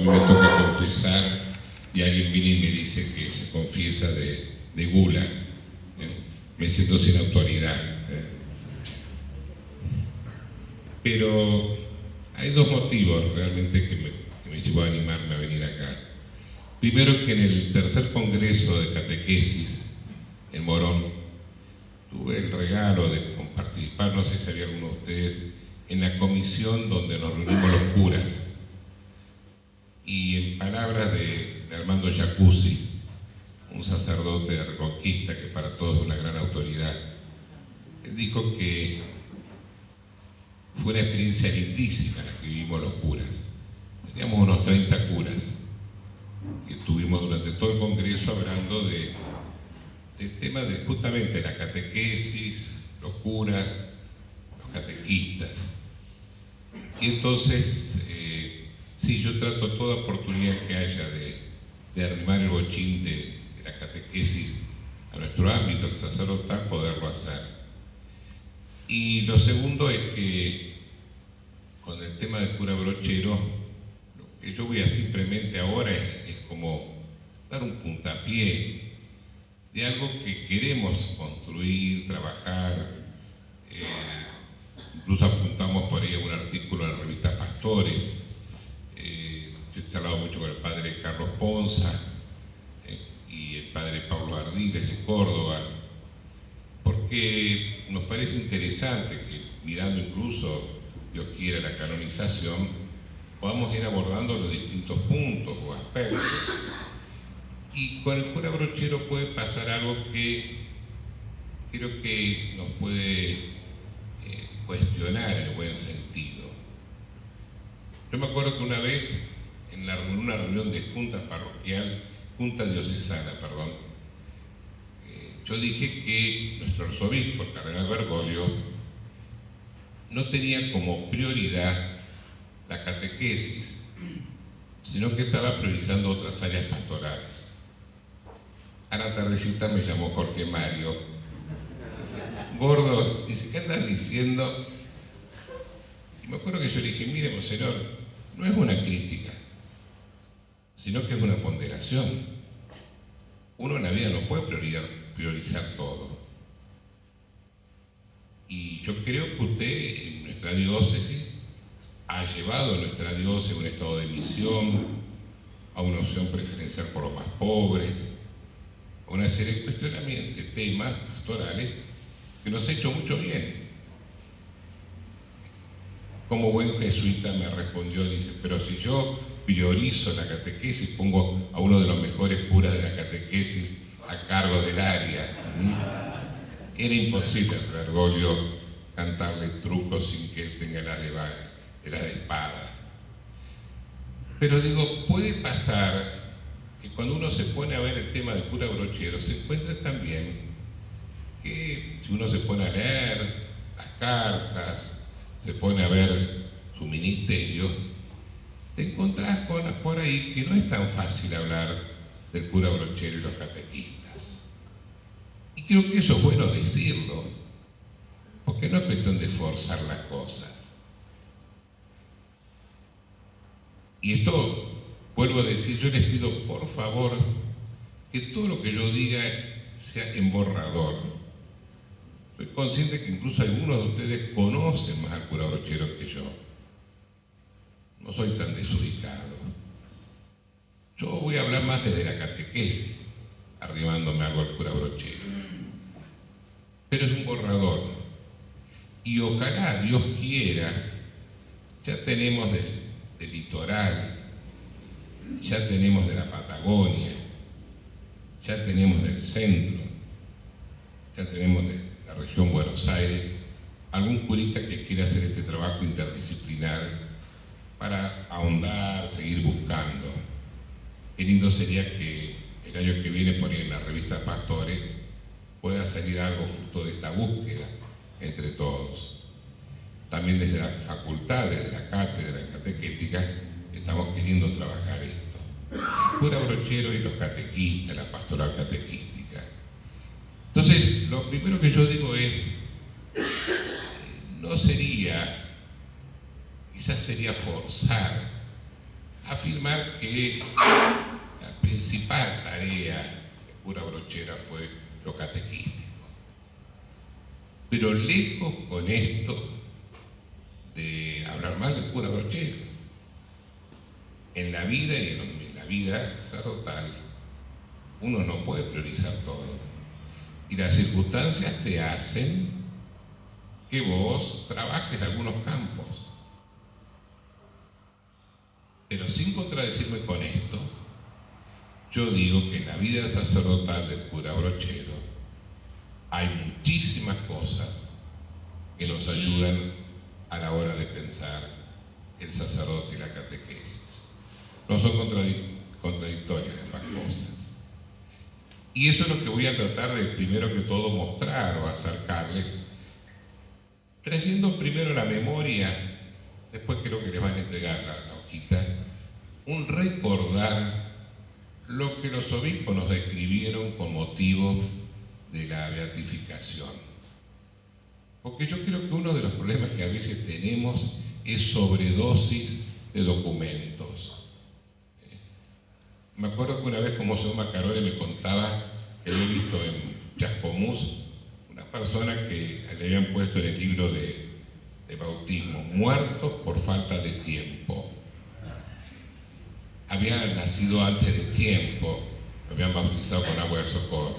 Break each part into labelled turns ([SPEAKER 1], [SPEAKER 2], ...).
[SPEAKER 1] mí me toca confesar y alguien viene y me dice que se confiesa de gula. Me siento sin autoridad. Pero hay dos motivos realmente que me llevó a animarme a venir acá. Primero, que en el tercer congreso de catequesis en Morón tuve el regalo de participar, no sé si había alguno de ustedes, en la comisión donde nos reunimos los curas. Y en palabras de Armando Jacuzzi, un sacerdote de Reconquista que para todos es una gran autoridad, él dijo que fue una experiencia lindísima la que vivimos los curas. Teníamos unos 30 curas que estuvimos durante todo el congreso hablando del tema de justamente la catequesis, los curas, los catequistas. Y entonces, sí, yo trato toda oportunidad que haya de arrimar el bochín de la catequesis a nuestro ámbito, el sacerdotal, poderlo hacer. Y lo segundo es que con el tema del cura brochero, lo que yo voy a simplemente ahora es como dar un puntapié de algo que queremos construir, trabajar. Incluso apuntamos por ahí a un artículo en la revista Pastores. Yo he hablado mucho con el padre Carlos Ponza y el padre Pablo Ardiles de Córdoba, porque nos parece interesante que, mirando incluso, Dios quiera, la canonización, podamos ir abordando los distintos puntos o aspectos. Y con el cura brochero puede pasar algo que creo que nos puede cuestionar en el buen sentido. Yo me acuerdo que una vez, en una reunión de junta diocesana, yo dije que nuestro arzobispo, el cardenal Bergoglio, no tenía como prioridad la catequesis, sino que estaba priorizando otras áreas pastorales. A la tardecita me llamó Jorge Mario. Gordo, dice, ¿qué andas diciendo? Y me acuerdo que yo le dije, mire, monseñor, no es una crítica, sino que es una ponderación. Uno en la vida no puede priorizar todo. Y yo creo que usted en nuestra diócesis ha llevado a nuestra diócesis a un estado de misión, a una opción preferencial por los más pobres, a una serie de cuestionamientos, temas pastorales que nos ha hecho mucho bien. Como buen jesuita me respondió, dice, pero si yo priorizo la catequesis, pongo a uno de los mejores curas de la catequesis a cargo del área. Era imposible a Bergoglio cantarle trucos sin que él tenga las de espada. Pero digo, puede pasar que cuando uno se pone a ver el tema del cura brochero, se encuentra también que si uno se pone a leer las cartas, se pone a ver su ministerio, te encontrás por ahí que no es tan fácil hablar del cura brochero y los catequistas. Y creo que eso es bueno decirlo, porque no es cuestión de forzar las cosas. Y esto, vuelvo a decir, yo les pido por favor que todo lo que yo diga sea en borrador. Soy consciente que incluso algunos de ustedes conocen más al cura brochero que yo. No soy tan desubicado. Yo voy a hablar más desde la catequesis, arrimándome algo al cura brochero. Pero es un borrador. Y ojalá, Dios quiera, ya tenemos del litoral, ya tenemos de la Patagonia, ya tenemos del centro, ya tenemos de la región Buenos Aires, algún curita que quiera hacer este trabajo interdisciplinar para ahondar, seguir buscando. Qué lindo sería que el año que viene, por ahí en la revista Pastores, pueda salir algo fruto de esta búsqueda entre todos. También desde la facultad, desde la cátedra en catequética, estamos queriendo trabajar esto. El cura brochero y los catequistas, la pastoral catequística. Entonces, lo primero que yo digo es, no sería, quizás sería forzar afirmar que la principal tarea de cura Brochero fue lo catequístico. Pero lejos con esto de hablar mal del cura Brochero. En la vida y en la vida sacerdotal uno no puede priorizar todo. Y las circunstancias te hacen que vos trabajes en algunos campos. Pero sin contradecirme con esto, yo digo que en la vida sacerdotal del cura Brochero hay muchísimas cosas que nos ayudan a la hora de pensar el sacerdote y la catequesis. No son contradictorias ambas cosas. Y eso es lo que voy a tratar de primero que todo mostrar o acercarles, trayendo primero la memoria, después creo que les van a entregar la hojita, un recordar lo que los obispos nos describieron con motivo de la beatificación. Porque yo creo que uno de los problemas que a veces tenemos es sobredosis de documentos. Me acuerdo que una vez como Monseñor Macarone me contaba que había visto en Chascomús una persona que le habían puesto en el libro de bautismo, muertos por falta de tiempo. Había nacido antes de tiempo, lo habían bautizado con agua de socorro.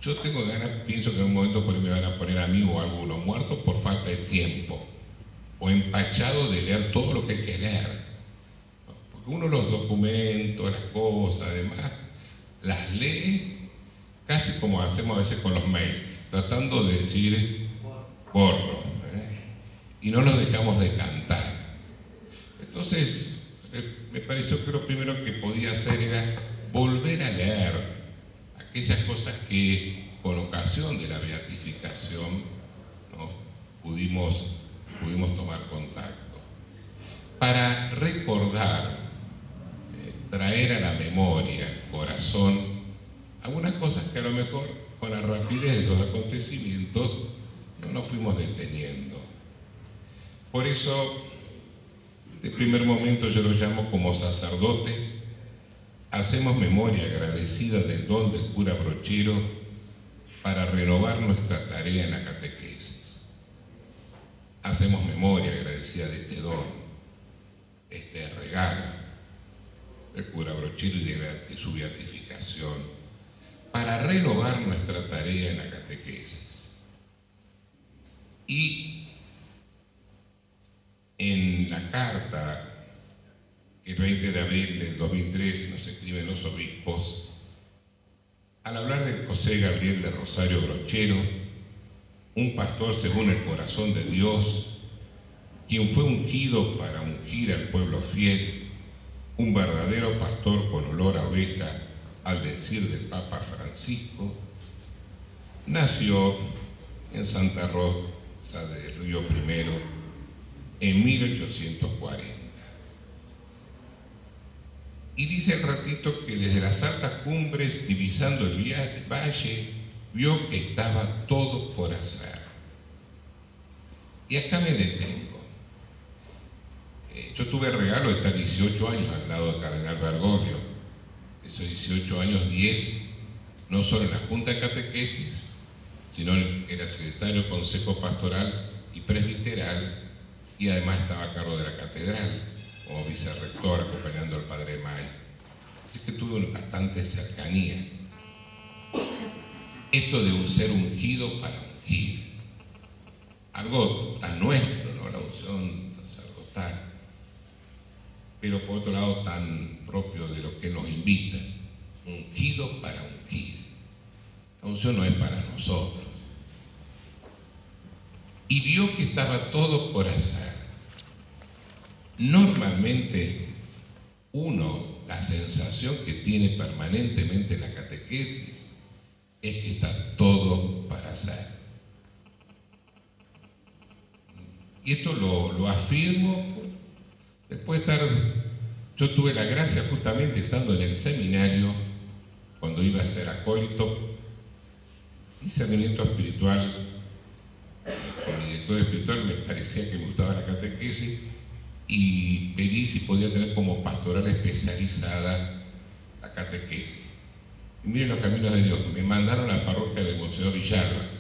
[SPEAKER 1] Yo tengo ganas, pienso que en un momento por ahí me van a poner a mí o a alguno muerto por falta de tiempo, o empachado de leer todo lo que hay que leer. Porque uno los documentos, las cosas, además, las lee casi como hacemos a veces con los mails, tratando de decir borro, y no los dejamos decantar. Entonces, me pareció que lo primero que podía hacer era volver a leer aquellas cosas que con ocasión de la beatificación, ¿no?, pudimos tomar contacto, para recordar, traer a la memoria, corazón, algunas cosas que a lo mejor con la rapidez de los acontecimientos no nos fuimos deteniendo. Por eso, de primer momento yo lo llamo como sacerdotes, hacemos memoria agradecida del don del cura Brochero para renovar nuestra tarea en la catequesis. Hacemos memoria agradecida de este don, este regalo del cura Brochero y de su beatificación, para renovar nuestra tarea en la catequesis. Y en la carta que el 20 de abril del 2003 nos escriben los obispos, al hablar de José Gabriel de Rosario Brochero, un pastor según el corazón de Dios, quien fue ungido para ungir al pueblo fiel, un verdadero pastor con olor a oveja, al decir del Papa Francisco, nació en Santa Rosa del Río I en 1840. Y dice el ratito que desde las altas cumbres, divisando el valle, vio que estaba todo por hacer. Y acá me detengo. Yo tuve el regalo de estar 18 años al lado de Cardenal Bergoglio. Esos 18 años, 10, no solo en la Junta de Catequesis, sino era secretario del Consejo Pastoral y Presbiteral, y además estaba a cargo de la catedral, como vicerrector, acompañando al Padre May. Así que tuve bastante cercanía. Esto de un ser ungido para ungir. Algo tan nuestro, ¿no?, la unción sacerdotal. Pero por otro lado tan propio de lo que nos invita. Ungido para ungir. La unción no es para nosotros. Y vio que estaba todo por hacer. Normalmente la sensación que tiene permanentemente en la catequesis es que está todo para hacer. Y esto lo afirmo después de estar. Yo tuve la gracia, justamente estando en el seminario, cuando iba a ser acólito, discernimiento espiritual, con mi director espiritual me parecía que me gustaba la catequesis, y pedí si podía tener como pastoral especializada la catequesis. Y miren los caminos de Dios, me mandaron a la parroquia de Monseñor Villalba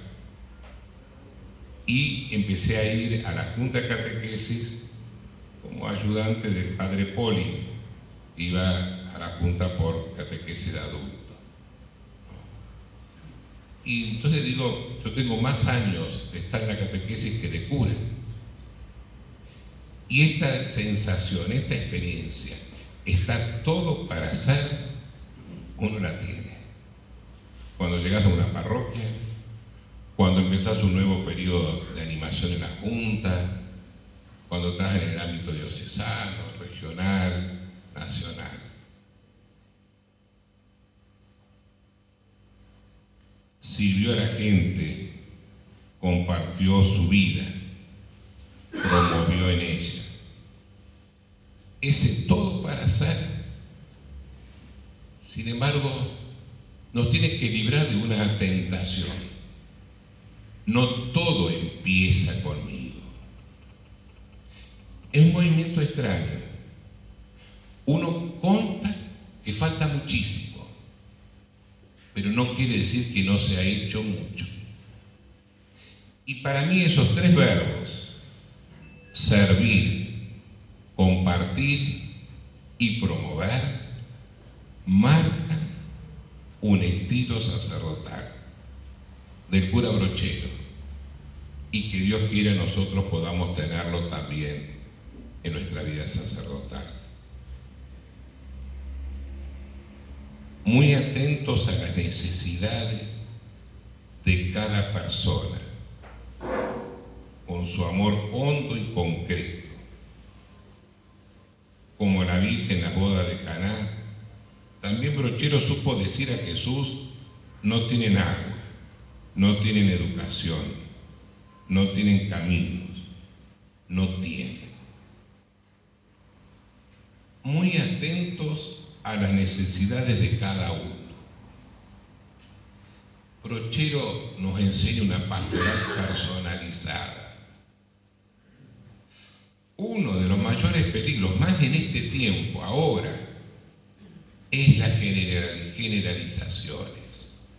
[SPEAKER 1] y empecé a ir a la Junta de Catequesis como ayudante del padre Poli. Iba a la Junta por catequesis de adultos. Y entonces digo, yo tengo más años de estar en la catequesis que de cura. Y esta sensación, esta experiencia, está todo para hacer, uno la tiene. Cuando llegas a una parroquia, cuando empezás un nuevo periodo de animación en la Junta, cuando estás en el ámbito diocesano, regional, nacional. Sirvió a la gente, compartió su vida, promovió en ella. Ese todo para hacer. Sin embargo, nos tiene que librar de una tentación. No todo empieza conmigo. Es un movimiento extraño. Uno conta que falta muchísimo, pero no quiere decir que no se ha hecho mucho. Y para mí esos tres verbos, servir, compartir y promover, marcan un estilo sacerdotal del cura brochero, y que Dios quiera nosotros podamos tenerlo también en nuestra vida sacerdotal. Muy atentos a las necesidades de cada persona, con su amor hondo y concreto. Como la Virgen en la boda de Caná, también Brochero supo decir a Jesús: no tienen agua, no tienen educación, no tienen caminos, no tienen. Muy atentos a las necesidades de cada uno. Brochero nos enseña una pastoral personalizada. Uno de los mayores peligros, más en este tiempo, ahora, es las generalizaciones.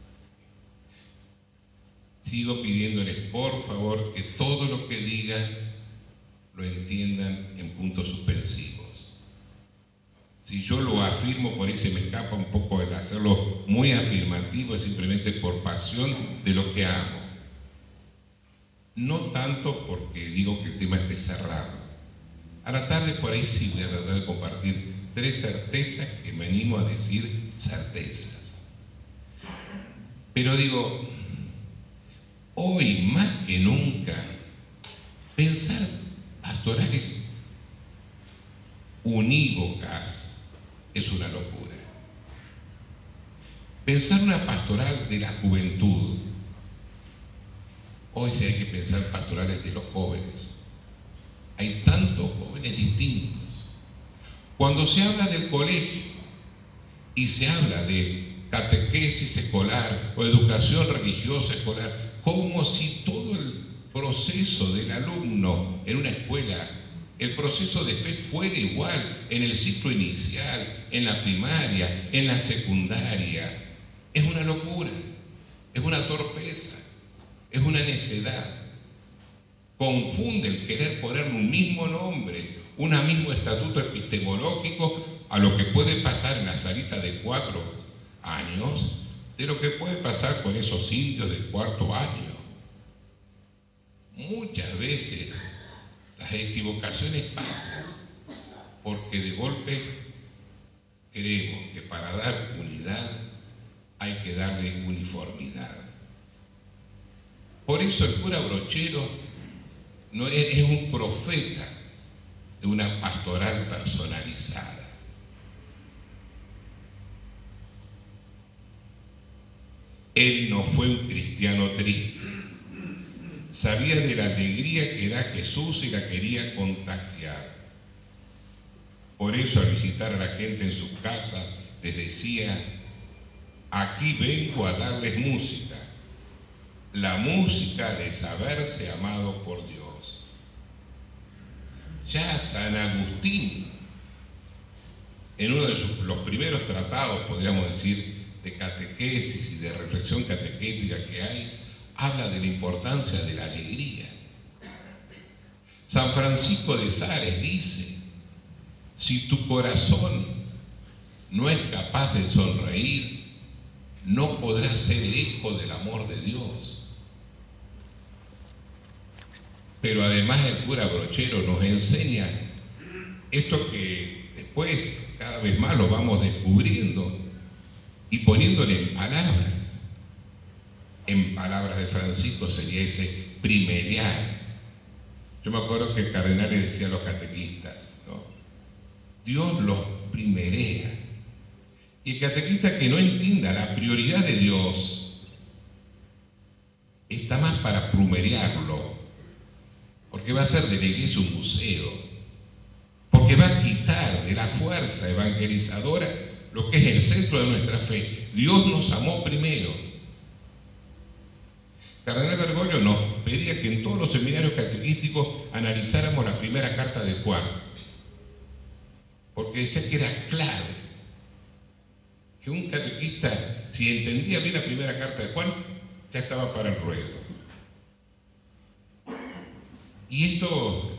[SPEAKER 1] Sigo pidiéndoles, por favor, que todo lo que digan lo entiendan en puntos suspensivos. Si yo lo afirmo, por ahí se me escapa un poco el hacerlo muy afirmativo, es simplemente por pasión de lo que amo. No tanto porque digo que el tema esté cerrado. A la tarde por ahí sí voy a tratar de compartir 3 certezas que me animo a decir certezas. Pero digo, hoy más que nunca, pensar pastorales unívocas es una locura. Pensar una pastoral de la juventud, hoy sí hay que pensar pastorales de los jóvenes. Hay tantos jóvenes distintos. Cuando se habla del colegio y se habla de catequesis escolar o educación religiosa escolar, como si todo el proceso del alumno en una escuela, el proceso de fe fuera igual en el ciclo inicial, en la primaria, en la secundaria. Es una locura, es una torpeza, es una necedad. Confunde el querer ponerle un mismo nombre, un mismo estatuto epistemológico a lo que puede pasar en la Sarita de 4 años, de lo que puede pasar con esos indios del 4º año. Muchas veces las equivocaciones pasan porque de golpe creemos que para dar unidad hay que darle uniformidad. Por eso el cura Brochero no es un profeta de una pastoral personalizada. Él no fue un cristiano triste. Sabía de la alegría que da Jesús y la quería contagiar. Por eso al visitar a la gente en su casa les decía: aquí vengo a darles música, la música de saberse amado por Dios. Ya San Agustín, en uno de los primeros tratados, podríamos decir, de catequesis y de reflexión catequética que hay, habla de la importancia de la alegría. San Francisco de Sales dice: si tu corazón no es capaz de sonreír, no podrás ser eco del amor de Dios. Pero además el cura Brochero nos enseña esto que después cada vez más lo vamos descubriendo y poniéndole en palabras. En palabras de Francisco sería ese primerear. Yo me acuerdo que el cardenal le decía a los catequistas, ¿no? Dios los primerea. Y el catequista que no entienda la prioridad de Dios está más para primerearlo, porque va a hacer de la iglesia un museo, porque va a quitar de la fuerza evangelizadora lo que es el centro de nuestra fe. Dios nos amó primero. Cardenal Bergoglio nos pedía que en todos los seminarios catequísticos analizáramos la primera carta de Juan, porque decía que era clave que un catequista, si entendía bien la primera carta de Juan, ya estaba para el ruedo. Y esto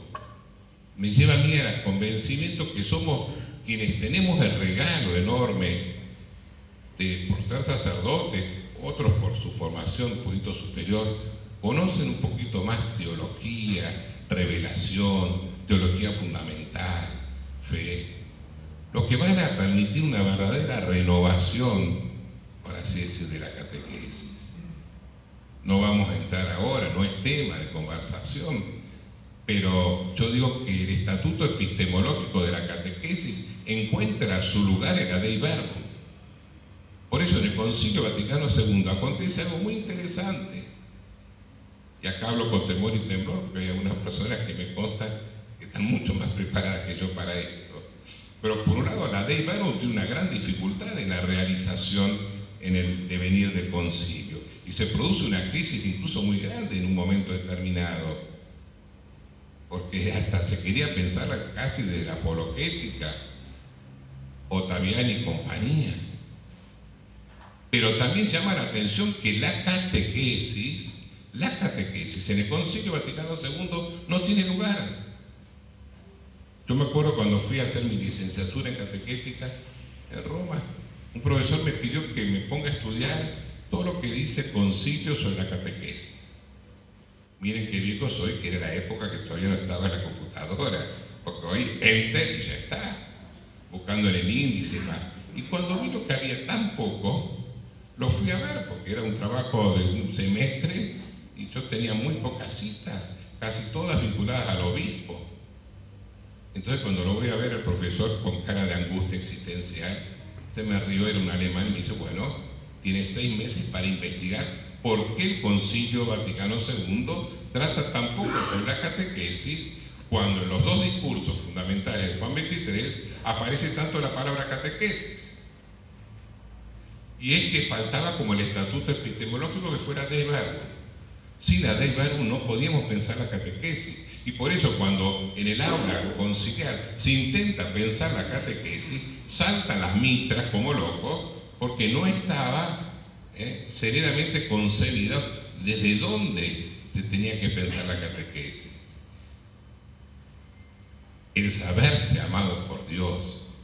[SPEAKER 1] me lleva a mí al convencimiento que somos quienes tenemos el regalo enorme de, por ser sacerdotes, otros por su formación un poquito superior, conocen un poquito más teología, revelación, teología fundamental, fe, lo que van a permitir una verdadera renovación, por así decir, de la catequesis. No vamos a entrar ahora, no es tema de conversación, pero yo digo que el estatuto epistemológico de la catequesis encuentra su lugar en la Dei Verbum. Por eso en el Concilio Vaticano II acontece algo muy interesante. Y acá hablo con temor y temblor, porque hay algunas personas que me constan que están mucho más preparadas que yo para esto. Pero por un lado, la Dei Verbum tiene una gran dificultad en la realización en el devenir del concilio. Y se produce una crisis incluso muy grande en un momento determinado. Porque hasta se quería pensar casi de la apologética, Ottaviani y compañía. Pero también llama la atención que la catequesis en el Concilio Vaticano II no tiene lugar. Yo me acuerdo cuando fui a hacer mi licenciatura en catequética en Roma, un profesor me pidió que me ponga a estudiar todo lo que dice el concilio sobre la catequesis. Miren qué viejo soy, que era la época que todavía no estaba la computadora, porque hoy enter y ya está, buscando en el índice y más. Y cuando vi lo que había tan poco, lo fui a ver, porque era un trabajo de un semestre y yo tenía muy pocas citas, casi todas vinculadas al obispo. Entonces cuando lo voy a ver, el profesor con cara de angustia existencial se me rió, era un alemán, y me dice: bueno, tiene 6 meses para investigar por qué el Concilio Vaticano II trata tan poco sobre la catequesis, cuando en los 2 discursos fundamentales de Juan XXIII aparece tanto la palabra catequesis. Y es que faltaba como el estatuto epistemológico que fuera Dei Verbum. Sin la Dei Verbum no podíamos pensar la catequesis. Y por eso cuando en el aula conciliar se intenta pensar la catequesis, saltan las mitras como locos, porque no estaba serenamente concebida desde dónde se tenía que pensar la catequesis. El saberse amado por Dios,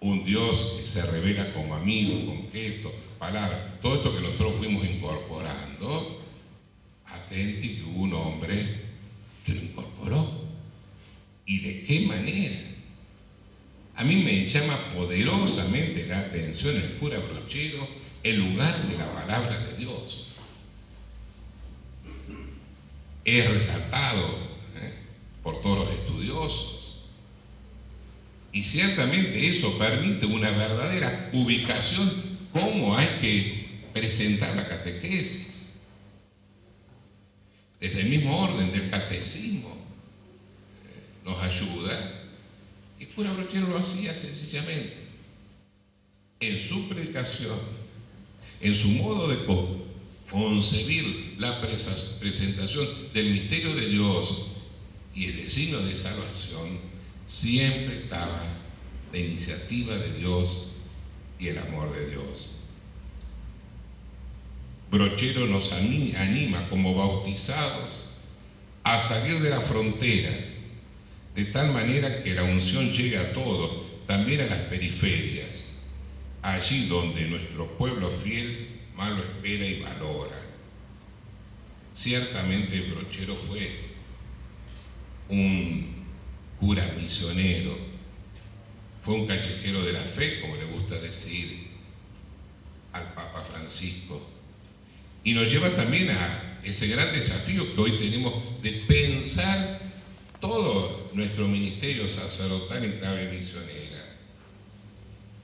[SPEAKER 1] un Dios que se revela como amigo, con gestos, palabras, todo esto que nosotros fuimos incorporando, atenti que hubo un hombre que lo incorporó. ¿Y de qué manera? A mí me llama poderosamente la atención el cura Brochero, el lugar de la palabra de Dios. Es resaltado por todos los estudiosos. Y ciertamente eso permite una verdadera ubicación, cómo hay que presentar la catequesis. Desde el mismo orden del catecismo nos ayuda. Y cura Brochero lo hacía sencillamente. En su predicación, en su modo de concebir la presentación del misterio de Dios y el destino de salvación, siempre estaba la iniciativa de Dios y el amor de Dios. Brochero nos anima como bautizados a salir de las fronteras, de tal manera que la unción llegue a todos, también a las periferias, allí donde nuestro pueblo fiel más lo espera y valora. Ciertamente Brochero fue un cura misionero, fue un callejero de la fe, como le gusta decir al Papa Francisco, y nos lleva también a ese gran desafío que hoy tenemos de pensar todo nuestro ministerio sacerdotal en clave misionera.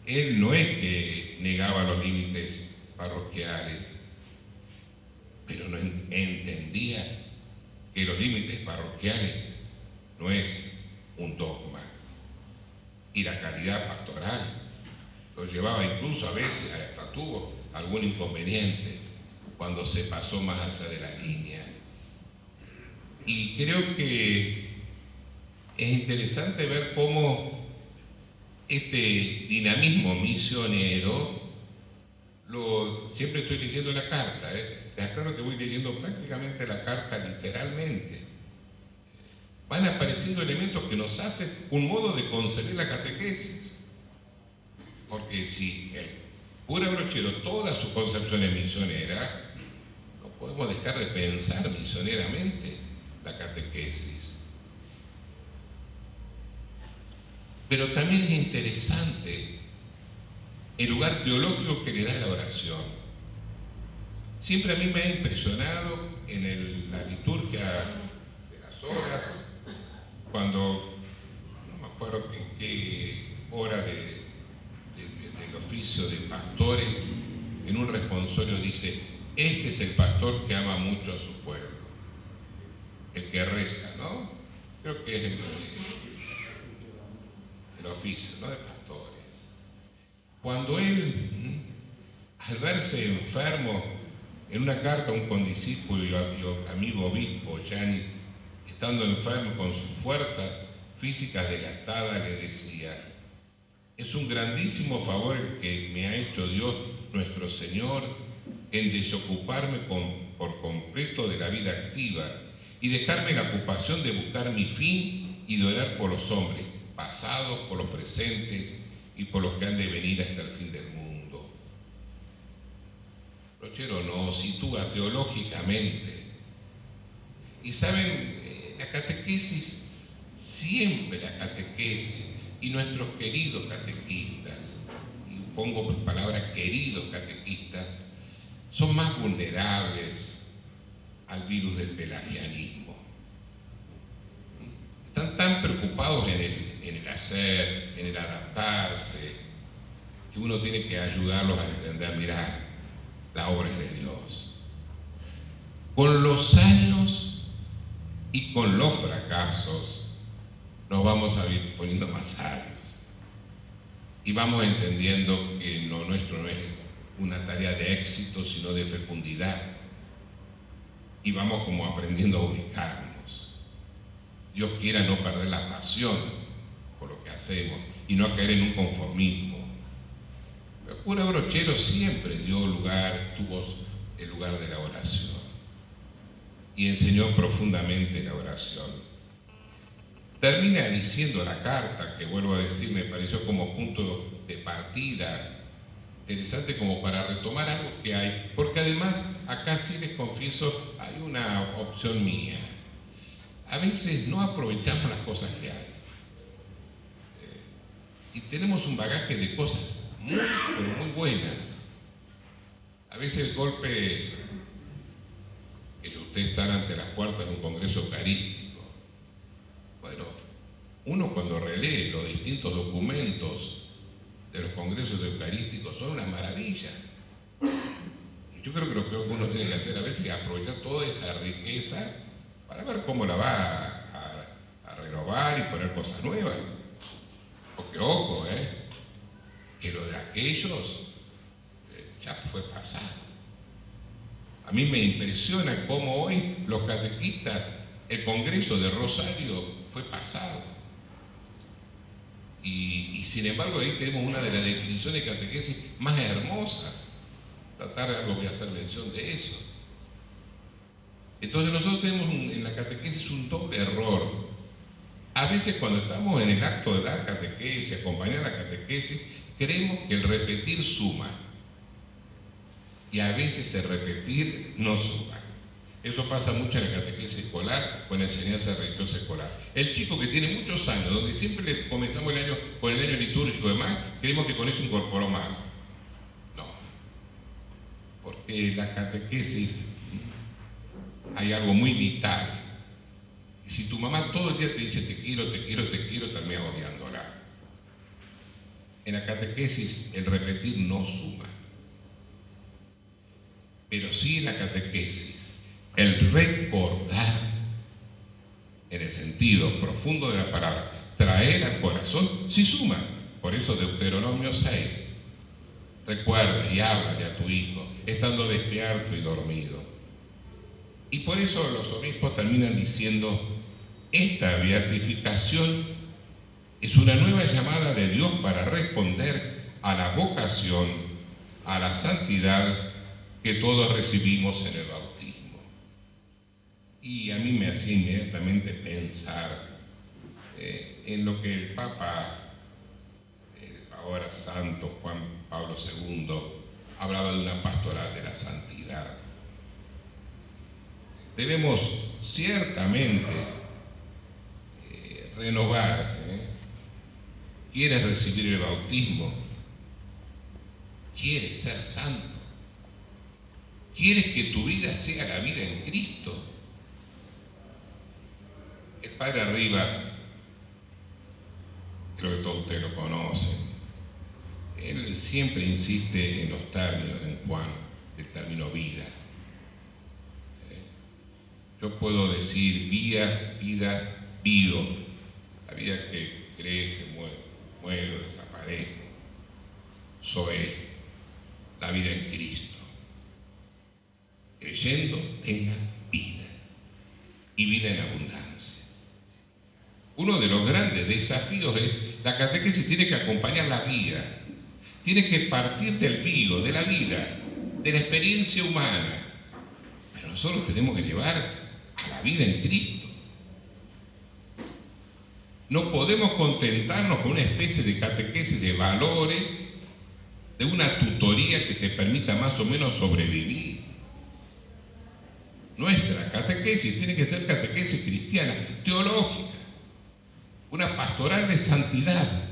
[SPEAKER 1] Él no es que negaba los límites parroquiales, pero no entendía que los límites parroquiales no es un dogma. Y la caridad pastoral lo llevaba incluso a veces, hasta tuvo algún inconveniente cuando se pasó más allá de la línea. Y creo que es interesante ver cómo este dinamismo misionero, siempre estoy leyendo la carta, te aclaro que voy leyendo prácticamente la carta literalmente. Van apareciendo elementos que nos hacen un modo de concebir la catequesis. Porque si el cura Brochero, toda su concepción es misionera, no podemos dejar de pensar misioneramente la catequesis. Pero también es interesante el lugar teológico que le da la oración. Siempre a mí me ha impresionado en la liturgia de las horas, cuando, no me acuerdo en qué hora del oficio de pastores, en un responsorio dice: este es el pastor que ama mucho a su pueblo, el que reza, ¿no? Creo que es el oficio, ¿no?, de pastores. Cuando él, al verse enfermo, en una carta a un condiscípulo y amigo obispo, Yanis, estando enfermo con sus fuerzas físicas desgastadas, le decía: es un grandísimo favor el que me ha hecho Dios nuestro Señor en desocuparme por completo de la vida activa y dejarme la ocupación de buscar mi fin y de orar por los hombres, pasados, por los presentes y por los que han de venir hasta el fin del mundo. Brochero nos sitúa teológicamente. Y saben, la catequesis, siempre la catequesis, y nuestros queridos catequistas, y pongo por palabra queridos catequistas, son más vulnerables al virus del pelagianismo. Están tan preocupados en el hacer, en el adaptarse, que uno tiene que ayudarlos a entender: mirá, la obra es de Dios. Con los años y con los fracasos nos vamos a ir poniendo más sabios y vamos entendiendo que lo nuestro no es una tarea de éxito, sino de fecundidad, y vamos como aprendiendo a ubicarnos. Dios quiera no perder la pasión por lo que hacemos y no caer en un conformismo. El cura Brochero siempre tuvo el lugar de la oración y enseñó profundamente la oración. Termina diciendo la carta, que vuelvo a decir, me pareció como punto de partida interesante como para retomar algo que hay, porque además acá sí les confieso, hay una opción mía. A veces no aprovechamos las cosas que hay. Y tenemos un bagaje de cosas muy, pero muy buenas. A veces el golpe que ustedes están ante las puertas de un congreso eucarístico. Bueno, uno cuando relee los distintos documentos de los congresos eucarísticos son una maravilla. Y yo creo que lo que uno tiene que hacer a veces es aprovechar toda esa riqueza para ver cómo la va a renovar y poner cosas nuevas. Porque ojo, que lo de aquellos ya fue pasado. A mí me impresiona cómo hoy los catequistas El Congreso de Rosario fue pasado. Y sin embargo ahí tenemos una de las definiciones de catequesis más hermosas. Tratar de algo, voy a hacer mención de eso. Entonces nosotros tenemos en la catequesis un doble error. A veces cuando estamos en el acto de dar catequesis, acompañar la catequesis, creemos que el repetir suma. Y a veces el repetir no suma. Eso pasa mucho en la catequesis escolar o en la enseñanza religiosa escolar. El chico que tiene muchos años, donde siempre le comenzamos el año con el año litúrgico y demás, creemos que con eso incorporó más. No. Porque la catequesis hay algo muy vital. Y si tu mamá todo el día te dice te quiero, terminas odiándola. En la catequesis el repetir no suma. Pero sí en la catequesis el recordar, en el sentido profundo de la palabra, traer al corazón, sí suma. Por eso Deuteronomio 6, recuerda y háblale a tu hijo, estando despierto y dormido. Y por eso los obispos terminan diciendo, esta beatificación es una nueva llamada de Dios para responder a la vocación, a la santidad que todos recibimos en el bautismo. Y a mí me hacía inmediatamente pensar en lo que el Papa, ahora Santo Juan Pablo II, hablaba de una pastoral de la santidad. Debemos ciertamente renovar. ¿Quieres recibir el bautismo? ¿Quieres ser santo? ¿Quieres que tu vida sea la vida en Cristo? El padre Rivas, creo que todos ustedes lo conocen, él siempre insiste en los términos, en Juan, el término vida. Yo puedo decir vida, vivo, la vida que crece, muero, desaparezco. Soy la vida en Cristo. Creyendo tenga vida y vida en abundancia. Uno de los grandes desafíos es, la catequesis tiene que acompañar la vida, tiene que partir del vivo, de la vida, de la experiencia humana, pero nosotros tenemos que llevar a la vida en Cristo. No podemos contentarnos con una especie de catequesis de valores, de una tutoría que te permita más o menos sobrevivir. Nuestra catequesis tiene que ser catequesis cristiana, teológica, una pastoral de santidad.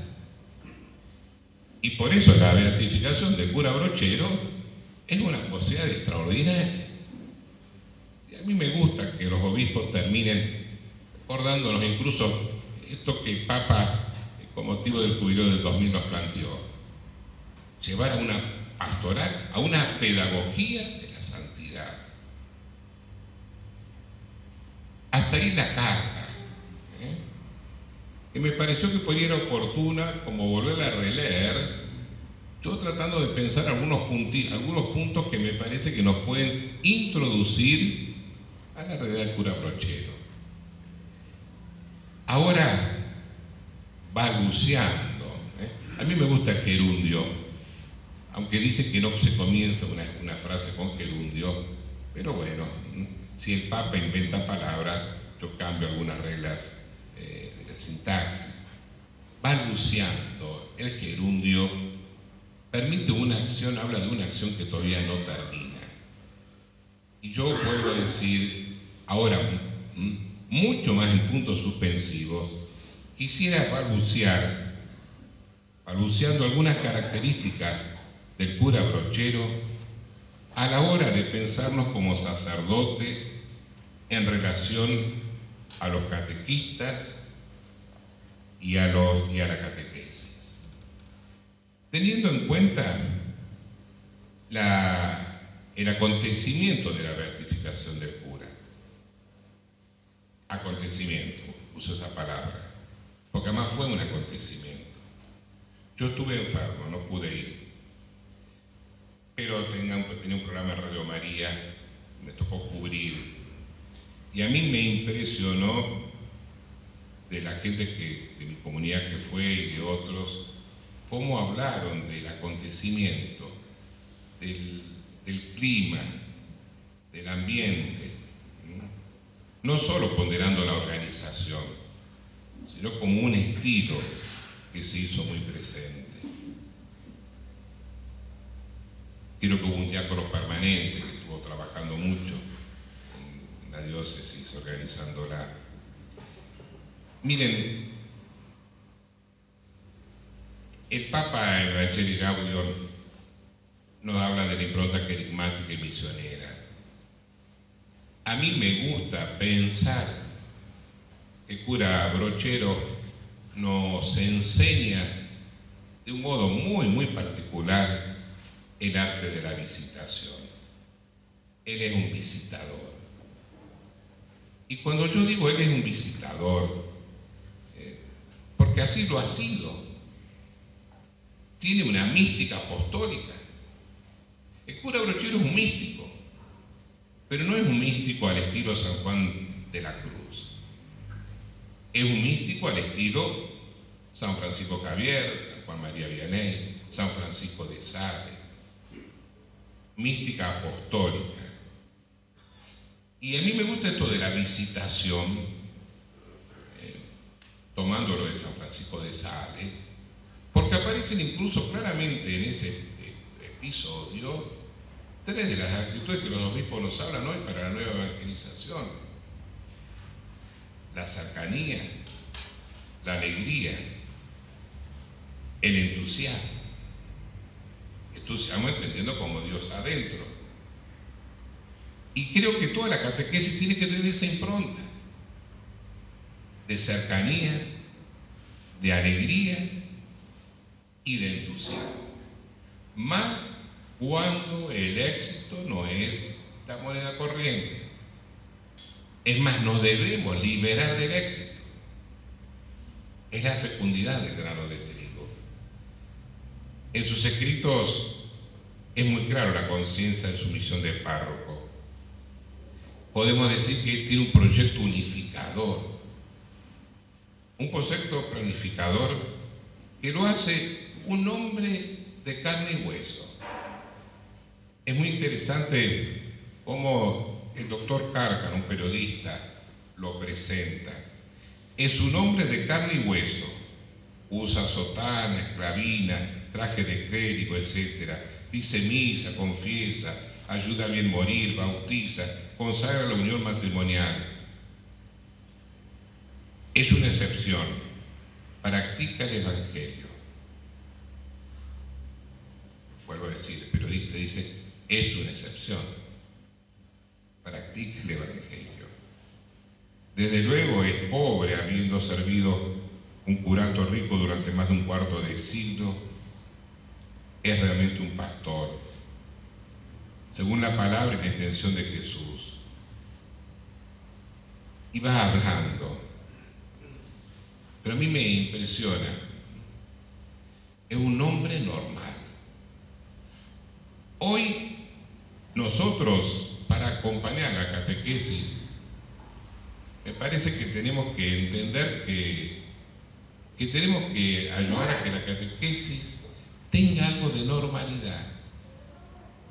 [SPEAKER 1] Y por eso la beatificación del cura Brochero es una posibilidad extraordinaria. Y a mí me gusta que los obispos terminen recordándonos incluso esto que el Papa, con motivo del jubileo del 2000, nos planteó. Llevar a una pastoral, a una pedagogía de la santidad. Hasta ahí la carta. Que me pareció que podría ser oportuna, como volverla a releer, yo tratando de pensar algunos puntos que me parece que nos pueden introducir a la realidad del cura Brochero. Ahora, balbuceando, a mí me gusta el gerundio, aunque dice que no se comienza una frase con gerundio, pero bueno, si el Papa inventa palabras, yo cambio algunas reglas de la sintaxis. Balbuceando, el gerundio permite una acción, habla de una acción que todavía no termina. Y yo vuelvo a decir, ahora, mucho más en puntos suspensivos, quisiera balbuceando algunas características del cura Brochero a la hora de pensarnos como sacerdotes en relación a los catequistas y a la catequesis. Teniendo en cuenta el acontecimiento de la beatificación del cura. Acontecimiento, uso esa palabra, porque además fue un acontecimiento. Yo estuve enfermo, no pude ir, pero tenía un programa en Radio María, me tocó cubrir Y a mí me impresionó de la gente de mi comunidad que fue y de otros, cómo hablaron del acontecimiento, del clima, del ambiente, no solo ponderando la organización, sino como un estilo que se hizo muy presente. Creo que hubo un diácono permanente que estuvo trabajando mucho en la diócesis, organizándola. Miren, el Papa Evangelii Gaudium nos habla de la impronta carismática y misionera. A mí me gusta pensar que el cura Brochero nos enseña de un modo muy particular el arte de la visitación. Él es un visitador. Y cuando yo digo él es un visitador, porque así lo ha sido, tiene una mística apostólica. El cura Brochero es un místico, pero no es un místico al estilo San Juan de la Cruz. Es un místico al estilo San Francisco Javier, San Juan María Vianney, San Francisco de Sales. Mística apostólica. Y a mí me gusta esto de la visitación, tomándolo de San Francisco de Sales, porque aparecen incluso claramente en ese episodio 3 de las actitudes que los obispos nos hablan hoy para la nueva evangelización: la cercanía, la alegría, el entusiasmo. Entusiasmo entendiendo como Dios adentro. Y creo que toda la catequesis tiene que tener esa impronta de cercanía, de alegría y de entusiasmo. Más cuando el éxito no es la moneda corriente. Es más, nos debemos liberar del éxito. Es la fecundidad del grano de trigo. En sus escritos es muy claro la conciencia de su misión de párroco. Podemos decir que él tiene un proyecto unificador, un concepto planificador que lo hace un hombre de carne y hueso. Es muy interesante cómo el doctor Cárcano, un periodista, lo presenta. Es un hombre de carne y hueso. Usa sotana, esclavina, traje de clérigo, etc. Dice misa, confiesa, ayuda a bien morir, bautiza, consagra la unión matrimonial. Es una excepción. Practica el Evangelio. Vuelvo a decir, el periodista dice, es una excepción. Practica el Evangelio. Desde luego es pobre, habiendo servido un curato rico durante más de un cuarto de siglo. Es realmente un pastor, según la palabra y la intención de Jesús. Y va hablando. Pero a mí me impresiona. Es un hombre normal. Hoy nosotros, para acompañar la catequesis, me parece que tenemos que entender que tenemos que ayudar a que la catequesis tenga algo de normalidad.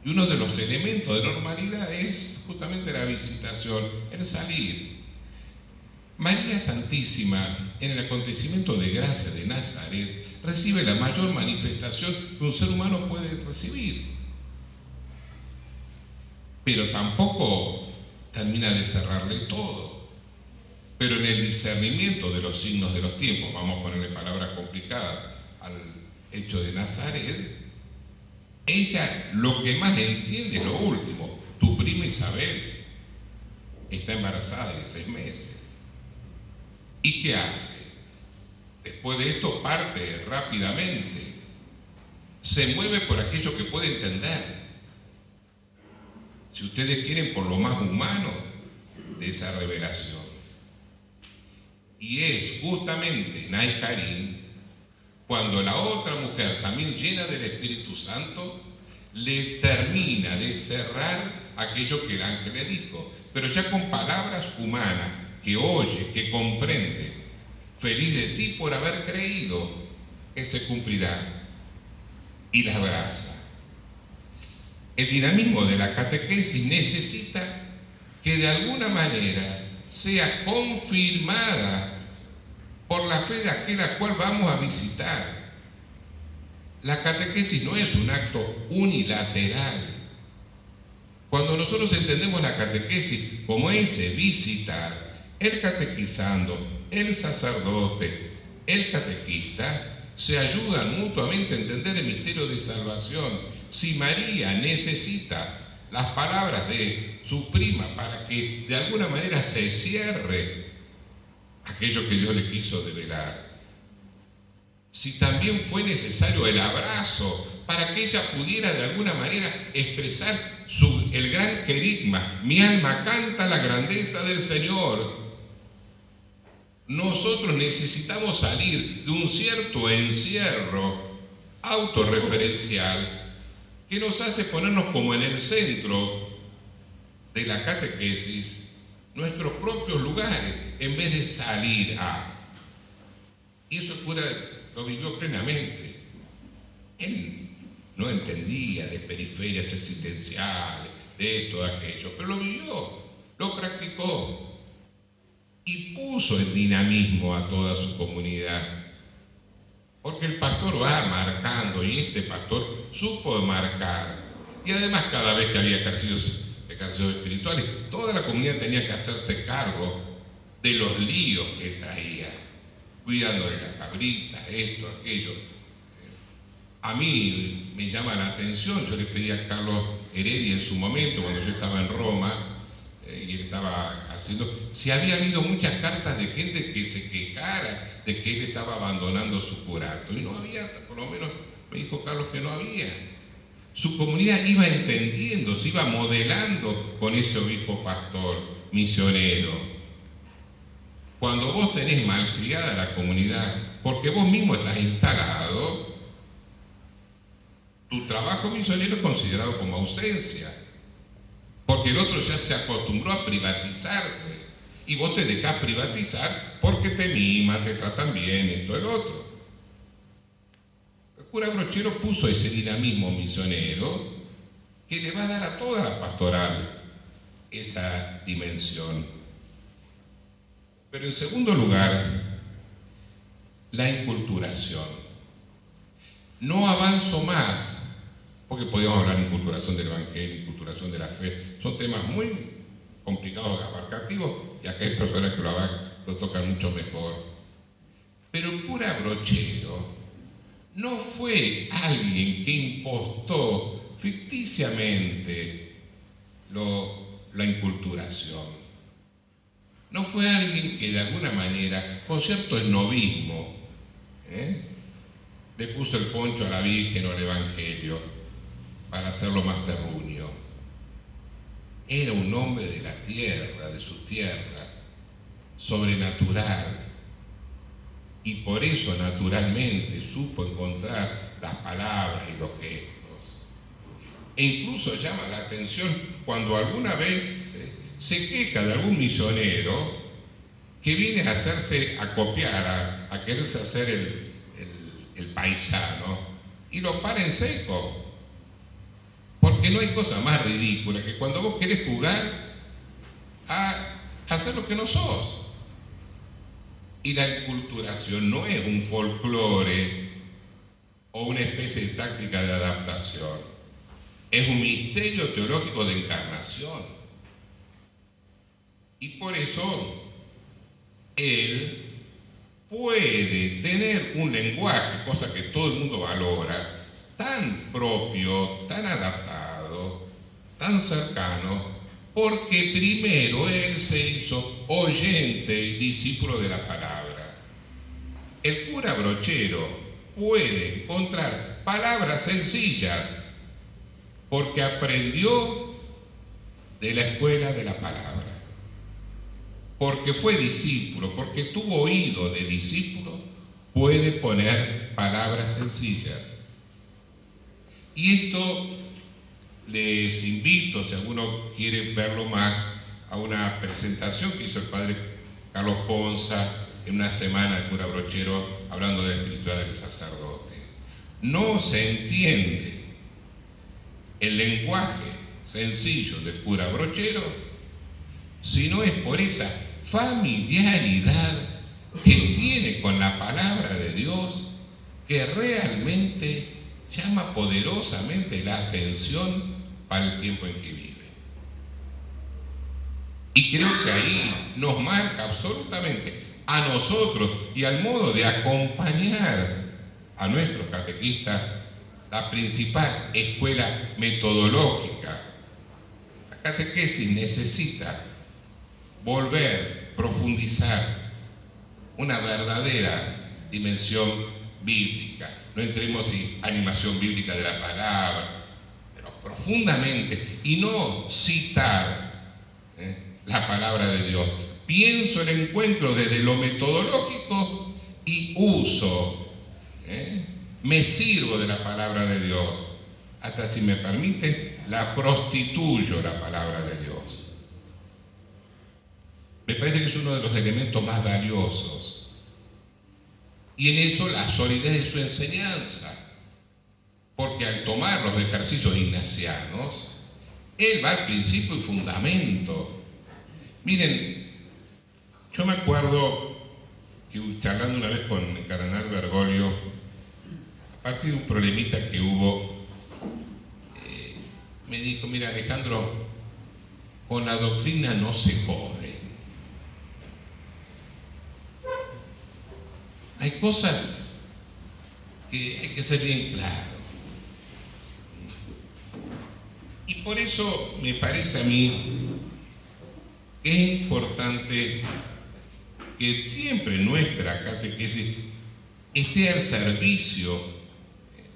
[SPEAKER 1] Y uno de los elementos de normalidad es justamente la visitación, el salir. María Santísima, en el acontecimiento de gracia de Nazaret, recibe la mayor manifestación que un ser humano puede recibir. Pero tampoco termina de cerrarle todo. Pero en el discernimiento de los signos de los tiempos, vamos a ponerle palabras complicadas al hecho de Nazaret, ella lo que más entiende es lo último. Tu prima Isabel está embarazada de 6 meses. ¿Y qué hace? Después de esto parte rápidamente. Se mueve por aquello que puede entender. Si ustedes quieren, por lo más humano de esa revelación. Y es justamente Nay Karim cuando la otra mujer, también llena del Espíritu Santo, le termina de cerrar aquello que el ángel le dijo. pero ya con palabras humanas, que oye, que comprende. Feliz de ti por haber creído que se cumplirá, y la abraza. El dinamismo de la catequesis necesita que de alguna manera sea confirmada por la fe de aquel a cual vamos a visitar. La catequesis no es un acto unilateral. Cuando nosotros entendemos la catequesis como ese visitar, el catequizando, el sacerdote, el catequista, se ayudan mutuamente a entender el misterio de salvación. Si María necesita las palabras de su prima para que de alguna manera se cierre aquello que Dios le quiso develar, si también fue necesario el abrazo para que ella pudiera de alguna manera expresar el gran querigma, mi alma canta la grandeza del Señor. Nosotros necesitamos salir de un cierto encierro autorreferencial que nos hace ponernos como en el centro de la catequesis, nuestros propios lugares, en vez de salir a. Y eso el cura lo vivió plenamente. Él no entendía de periferias existenciales, de esto, de aquello, pero lo vivió, lo practicó y puso en dinamismo a toda su comunidad. Porque el pastor va marcando, y este pastor supo marcar. Y además, cada vez que había ejercicios espirituales, toda la comunidad tenía que hacerse cargo de los líos que traía, cuidando de las cabritas, esto, aquello. A mí me llama la atención, yo le pedí a Carlos Heredia en su momento, cuando yo estaba en Roma, y él estaba haciendo, si había habido muchas cartas de gente que se quejara de que él estaba abandonando su curato, y no había, por lo menos me dijo Carlos que no había. Su comunidad iba entendiendo, se iba modelando con ese obispo pastor, misionero. Cuando vos tenés malcriada la comunidad, porque vos mismo estás instalado, tu trabajo misionero es considerado como ausencia, porque el otro ya se acostumbró a privatizarse, y vos te dejás privatizar porque te miman, te tratan bien, esto, el otro. El cura Brochero puso ese dinamismo misionero que le va a dar a toda la pastoral esa dimensión. Pero en segundo lugar, la inculturación. No avanzo más, porque podríamos hablar de inculturación del Evangelio, inculturación de la fe. Son temas muy complicados, abarcativos, y acá hay personas que lo tocan mucho mejor. Pero el cura Brochero no fue alguien que impostó ficticiamente la inculturación. No fue alguien que de alguna manera, con cierto esnovismo, le puso el poncho a la Virgen o al Evangelio para hacerlo más terruño. Era un hombre de la tierra, de su tierra, sobrenatural. Y por eso naturalmente supo encontrar las palabras y los gestos. E incluso llama la atención cuando alguna vez se queja de algún misionero que viene a hacerse, a copiar, a quererse hacer el paisano, y lo para en seco. Porque no hay cosa más ridícula que cuando vos querés jugar a hacer lo que no sos. Y la enculturación no es un folclore o una especie de táctica de adaptación. Es un misterio teológico de encarnación. Y por eso él puede tener un lenguaje, cosa que todo el mundo valora, tan propio, tan adaptado, tan cercano, porque primero él se hizo oyente y discípulo de la palabra. El cura Brochero puede encontrar palabras sencillas porque aprendió de la escuela de la palabra, porque fue discípulo, porque tuvo oído de discípulo, puede poner palabras sencillas. Y esto les invito, si alguno quiere verlo más, a una presentación que hizo el padre Carlos Ponza en una semana de cura Brochero hablando de la espiritualidad del sacerdote. No se entiende el lenguaje sencillo del cura Brochero si no es por esa familiaridad que tiene con la palabra de Dios, que realmente llama poderosamente la atención para el tiempo en que vive. Y creo que ahí nos marca absolutamente a nosotros y al modo de acompañar a nuestros catequistas la principal escuela metodológica. La catequesis necesita volver, profundizar una verdadera dimensión bíblica. No entremos en animación bíblica de la palabra, pero profundamente, y no citar la palabra de Dios. Pienso el encuentro desde lo metodológico y uso, me sirvo de la palabra de Dios. Hasta, si me permite, la prostituyo, la palabra de Dios. Me parece que es uno de los elementos más valiosos. Y en eso la solidez de su enseñanza. Porque al tomar los ejercicios ignacianos, él va al principio y fundamento. Miren, yo me acuerdo que charlando una vez con el cardenal Bergoglio, a partir de un problemita que hubo, me dijo: mira, Alejandro, con la doctrina no se jode. Hay cosas que hay que ser bien claro. Y por eso me parece a mí que es importante que siempre nuestra catequesis esté al servicio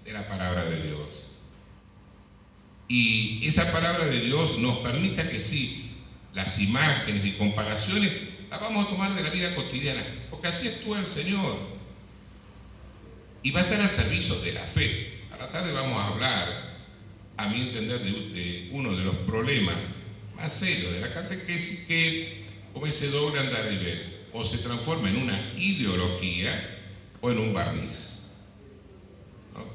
[SPEAKER 1] de la palabra de Dios. Y esa palabra de Dios nos permita que sí, las imágenes y comparaciones las vamos a tomar de la vida cotidiana, porque así actúa el Señor. Y va a estar al servicio de la fe. A la tarde vamos a hablar, a mi entender, de uno de los problemas más serios de la catequesis, que es como ese doble andar y ver. O se transforma en una ideología o en un barniz, ¿no?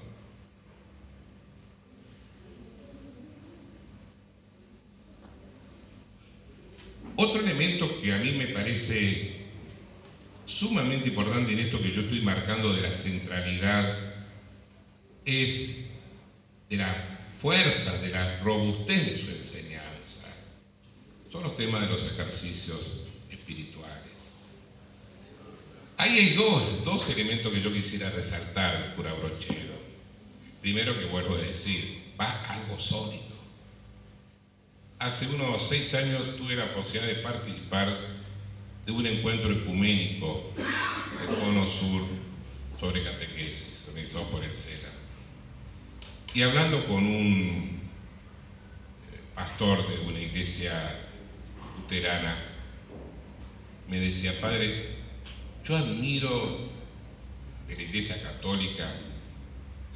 [SPEAKER 1] Otro elemento que a mí me parece sumamente importante en esto que yo estoy marcando de la centralidad es de la fuerza, de la robustez de su enseñanza. Son los temas de los ejercicios espirituales. Ahí hay dos elementos que yo quisiera resaltar del cura Brochero. Primero, que vuelvo a decir, va algo sólido. Hace unos 6 años tuve la posibilidad de participar de un encuentro ecuménico del Cono Sur sobre catequesis, organizado por el CELA. Y hablando con un pastor de una iglesia luterana, me decía: padre, yo admiro de la Iglesia Católica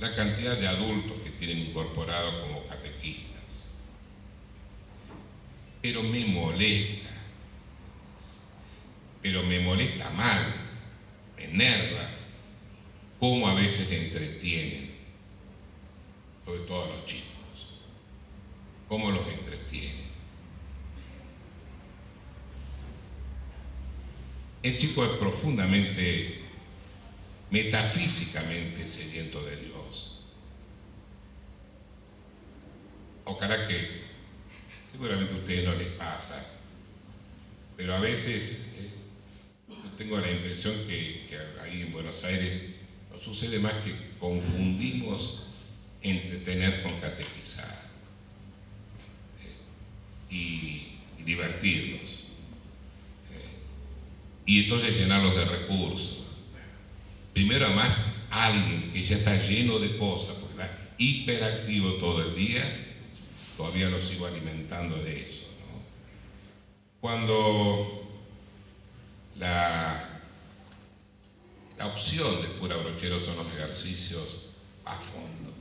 [SPEAKER 1] la cantidad de adultos que tienen incorporados como catequistas, pero me molesta mal, me enerva cómo a veces entretienen, sobre todo a los chicos, cómo los entretienen. El chico es profundamente, metafísicamente sediento de Dios. Ojalá que, seguramente a ustedes no les pasa, pero a veces yo tengo la impresión que ahí en Buenos Aires nos sucede más que confundimos entretener con catequizar y divertirlos. Y entonces llenarlos de recursos. Primero, además, alguien que ya está lleno de cosas, porque está hiperactivo todo el día, todavía lo sigo alimentando de eso, ¿no? Cuando la opción del cura Brochero son los ejercicios a fondo.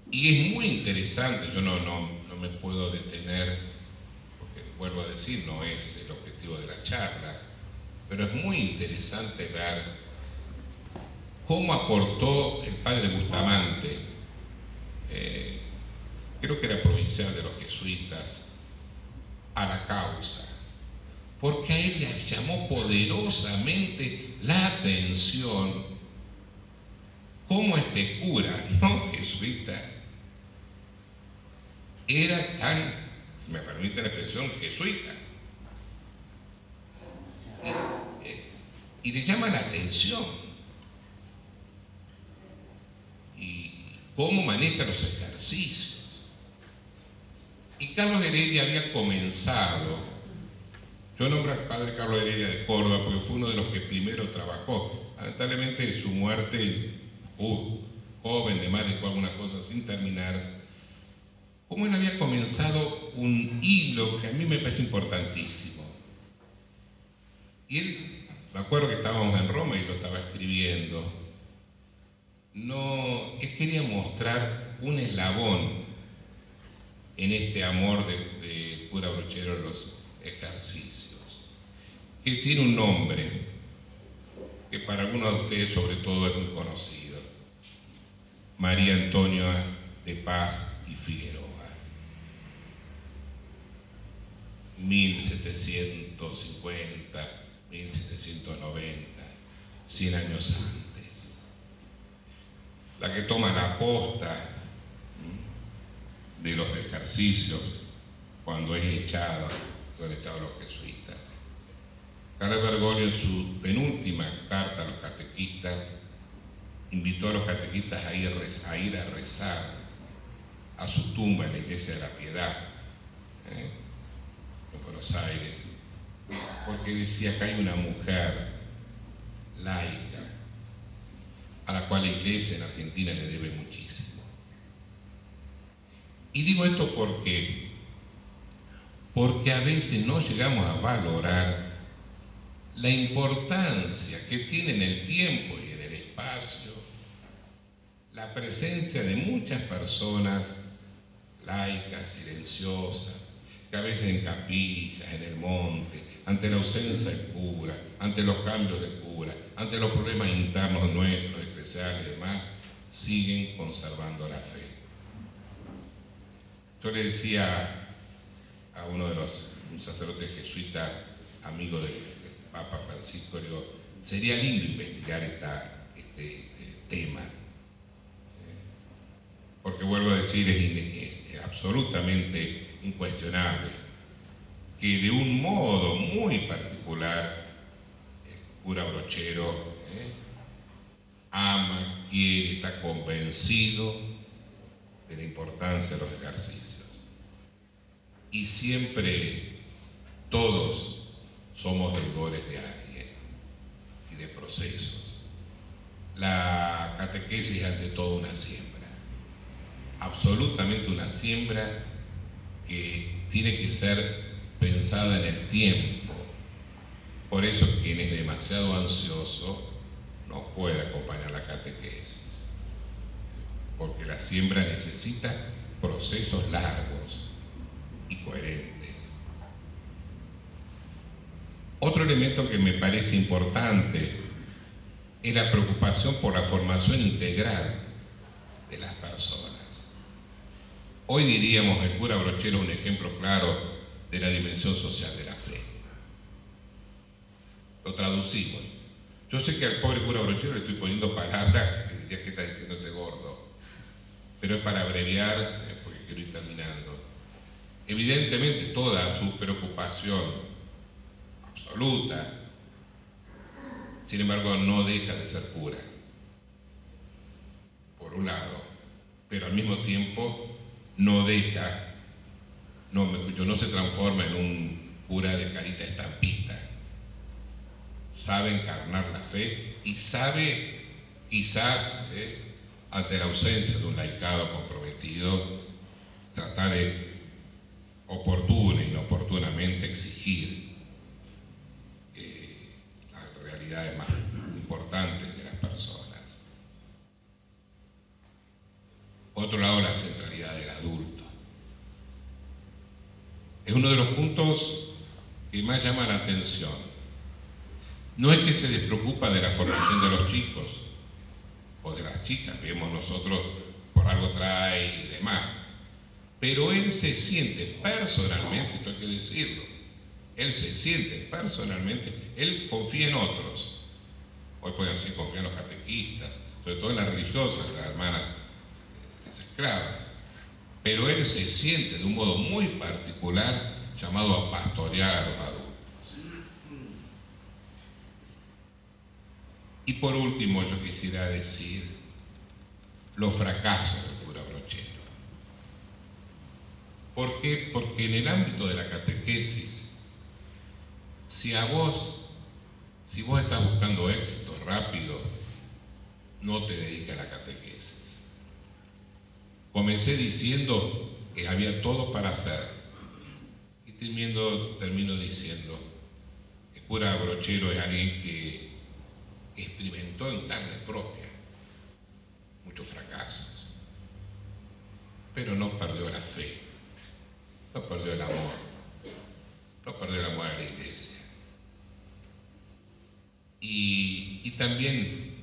[SPEAKER 1] Y es muy interesante, yo no me puedo detener vuelvo a decir, no es el objetivo de la charla, pero es muy interesante ver cómo aportó el padre Bustamante, creo que era provincial de los jesuitas, a la causa, porque a él le llamó poderosamente la atención cómo este cura no jesuita era tan, si me permite la expresión, jesuita. Y le llama la atención. Y cómo maneja los ejercicios. Y Carlos Heredia había comenzado, yo nombro al padre Carlos Heredia de Córdoba porque fue uno de los que primero trabajó. Lamentablemente su muerte, joven de más de alguna cosa sin terminar, como él había comenzado un hilo que a mí me parece importantísimo. Y él, me acuerdo que estábamos en Roma y lo estaba escribiendo, él quería mostrar un eslabón en este amor de cura Brochero en los ejercicios, que tiene un nombre que para algunos de ustedes sobre todo es muy conocido: María Antonia de Paz y Figueroa, 1750, 1790, 100 años antes. La que toma la posta de los ejercicios cuando es echado, son echados los jesuitas. Carlos Bergoglio, en su penúltima carta a los catequistas, invitó a los catequistas a ir a rezar a su tumba en la Iglesia de la Piedad, en Buenos Aires, porque decía que hay una mujer laica a la cual la Iglesia en Argentina le debe muchísimo. Y digo esto porque a veces no llegamos a valorar la importancia que tiene en el tiempo y en el espacio la presencia de muchas personas laicas, silenciosas, que a veces en capillas, en el monte, ante la ausencia del cura, ante los cambios de cura, ante los problemas internos nuestros, especiales y demás, siguen conservando la fe. Yo le decía a un sacerdote jesuita, amigo del Papa Francisco, le digo, sería lindo investigar este tema, porque vuelvo a decir, es absolutamente incuestionable que de un modo muy particular el cura Brochero ama, quiere, está convencido de la importancia de los ejercicios. Y siempre todos somos deudores de alguien y de procesos. La catequesis es ante todo una siembra, absolutamente una siembra que tiene que ser pensada en el tiempo. Por eso quien es demasiado ansioso no puede acompañar la catequesis, porque la siembra necesita procesos largos y coherentes. Otro elemento que me parece importante es la preocupación por la formación integral de las personas. Hoy diríamos el cura Brochero un ejemplo claro de la dimensión social de la fe. Lo traducimos. Yo sé que al pobre cura Brochero le estoy poniendo palabras que diría que está diciendo este gordo, pero es para abreviar, porque quiero ir terminando. Evidentemente toda su preocupación absoluta, sin embargo no deja de ser cura, por un lado, pero al mismo tiempo no deja, no se transforma en un cura de carita estampista. Sabe encarnar la fe y sabe, quizás, ante la ausencia de un laicado comprometido, tratar de oportuna e inoportunamente exigir las realidades más importantes de las personas. Por otro lado, la centralidad del adulto. es uno de los puntos que más llama la atención. No es que se despreocupa de la formación de los chicos o de las chicas, vemos nosotros por algo trae y demás, pero él se siente personalmente, esto hay que decirlo, él se siente personalmente, él confía en otros. Hoy pueden decir confía en los catequistas, sobre todo en las religiosas, las hermanas esclavas, pero él se siente de un modo muy particular llamado a pastorear a los adultos. Y por último yo quisiera decir los fracasos del cura Brochero. ¿Por qué? Porque en el ámbito de la catequesis, si vos estás buscando éxito rápido, no te dediques a la catequesis. Comencé diciendo que había todo para hacer y termino diciendo que el cura Brochero es alguien que experimentó en carne propia muchos fracasos, pero no perdió la fe, no perdió el amor, no perdió el amor a la iglesia. Y también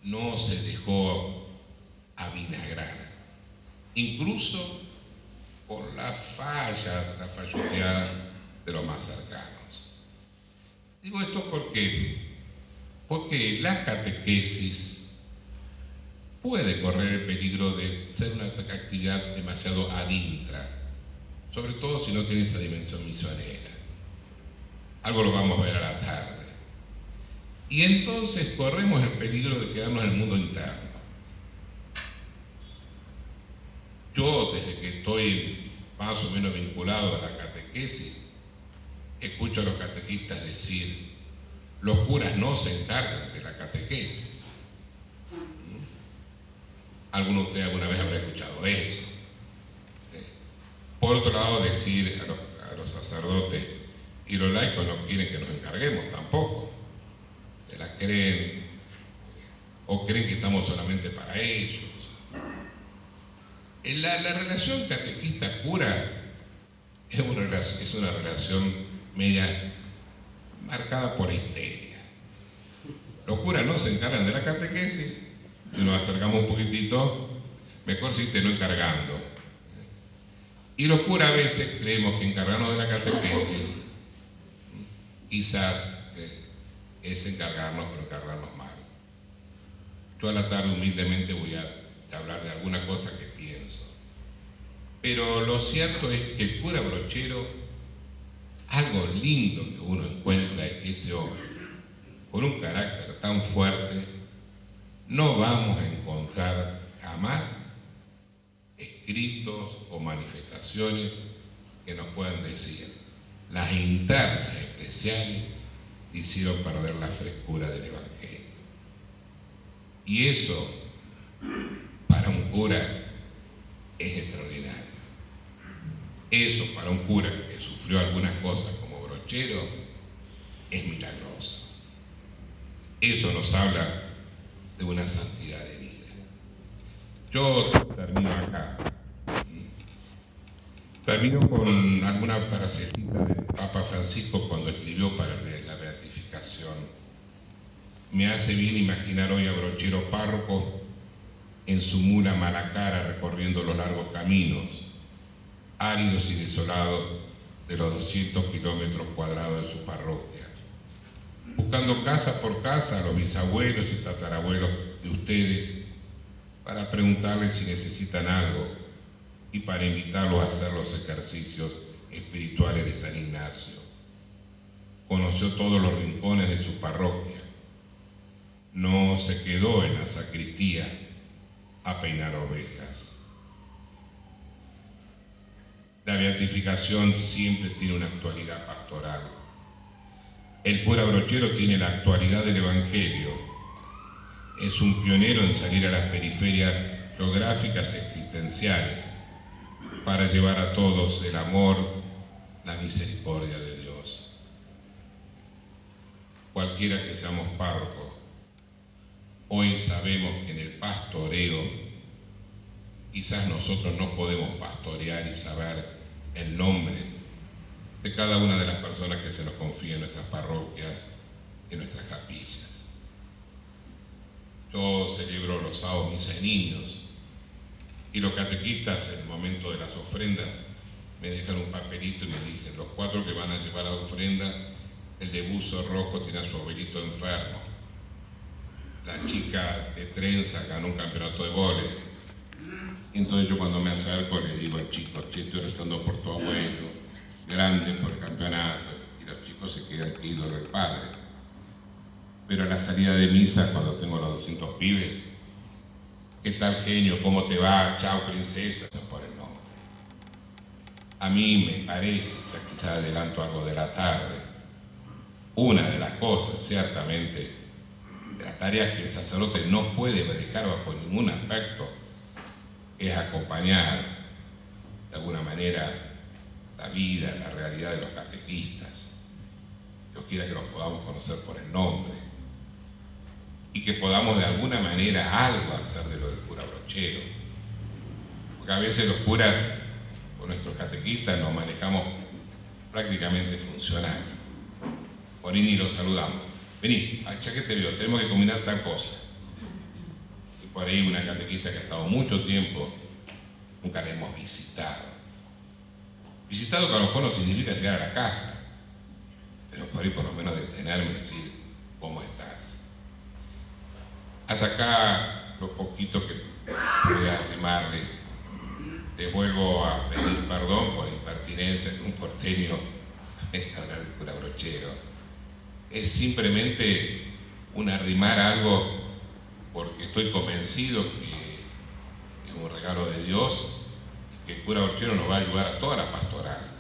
[SPEAKER 1] no se dejó avinagrar, incluso por las fallas, la falloteada de los más cercanos. Digo esto porque la catequesis puede correr el peligro de ser una actividad demasiado adintra, sobre todo si no tiene esa dimensión misionera. Algo lo vamos a ver a la tarde. Y entonces corremos el peligro de quedarnos en el mundo interno. Yo, desde que estoy más o menos vinculado a la catequesis, escucho a los catequistas decir: los curas no se encargan de la catequesis. ¿Alguno de ustedes alguna vez habrá escuchado eso? Por otro lado, decir a los sacerdotes y los laicos no quieren que nos encarguemos tampoco. Se la creen o creen que estamos solamente para ellos. La relación catequista-cura es una relación media marcada por la histeria. Los curas no se encargan de la catequesis y nos acercamos un poquitito, mejor si te no encargando. Y los curas a veces creemos que encargarnos de la catequesis quizás es encargarnos, pero encargarnos mal. Yo a la tarde humildemente voy a hablar de alguna cosa que pienso. Pero lo cierto es que el cura Brochero, algo lindo que uno encuentra es que ese hombre, con un carácter tan fuerte, no vamos a encontrar jamás escritos o manifestaciones que nos puedan decir: las internas eclesiales hicieron perder la frescura del Evangelio. Y eso, para un cura, es extraordinario. Eso, para un cura que sufrió algunas cosas como Brochero, es milagroso. Eso nos habla de una santidad de vida. Yo termino acá. Termino con alguna frasecita del Papa Francisco cuando escribió para la beatificación. Me hace bien imaginar hoy a Brochero párroco en su mula Malacara recorriendo los largos caminos, áridos y desolados de los 200 kilómetros cuadrados de su parroquia, buscando casa por casa a los bisabuelos y tatarabuelos de ustedes para preguntarles si necesitan algo y para invitarlos a hacer los ejercicios espirituales de San Ignacio. Conoció todos los rincones de su parroquia. No se quedó en la sacristía a peinar ovejas. La beatificación siempre tiene una actualidad pastoral. El cura Brochero tiene la actualidad del Evangelio. Es un pionero en salir a las periferias geográficas existenciales para llevar a todos el amor, la misericordia de Dios. Cualquiera que seamos párrocos, hoy sabemos que en el pastoreo quizás nosotros no podemos pastorear y saber el nombre de cada una de las personas que se nos confía en nuestras parroquias, en nuestras capillas. Yo celebro los sábados misa de niños y los catequistas en el momento de las ofrendas me dejan un papelito y me dicen: los 4 que van a llevar la ofrenda, el de buzo rojo tiene a su abuelito enfermo, la chica de trenza ganó un campeonato de vóley. Entonces yo cuando me acerco le digo al chico: che, estoy rezando por tu abuelo, grande por el campeonato, y los chicos se quedan: qué ídolo el padre. Pero a la salida de misa, cuando tengo los 200 pibes: ¿qué tal, genio? ¿Cómo te va? Chao, princesa, por el nombre. A mí me parece, ya quizás adelanto algo de la tarde, una de las cosas, ciertamente, de las tareas que el sacerdote no puede dejar bajo ningún aspecto, es acompañar de alguna manera la vida, la realidad de los catequistas. Dios quiera que los podamos conocer por el nombre y que podamos de alguna manera algo hacer de lo del cura brochero, porque a veces los curas con nuestros catequistas nos manejamos prácticamente funcionarios. Por ahí ni los saludamos: vení, ya que te veo, tenemos que combinar tal cosa. Y por ahí una catequista que ha estado mucho tiempo, nunca la hemos visitado. Visitado que a lo mejor no significa llegar a la casa, pero por ahí por lo menos detenerme y decir: ¿cómo estás? Hasta acá lo poquito que voy a arrimarles. Les vuelvo a pedir perdón por la impertinencia de un porteño a hablar del cura brochero. Es simplemente un arrimar algo porque estoy convencido que es un regalo de Dios y que el cura brochero nos va a ayudar a toda la pastoral.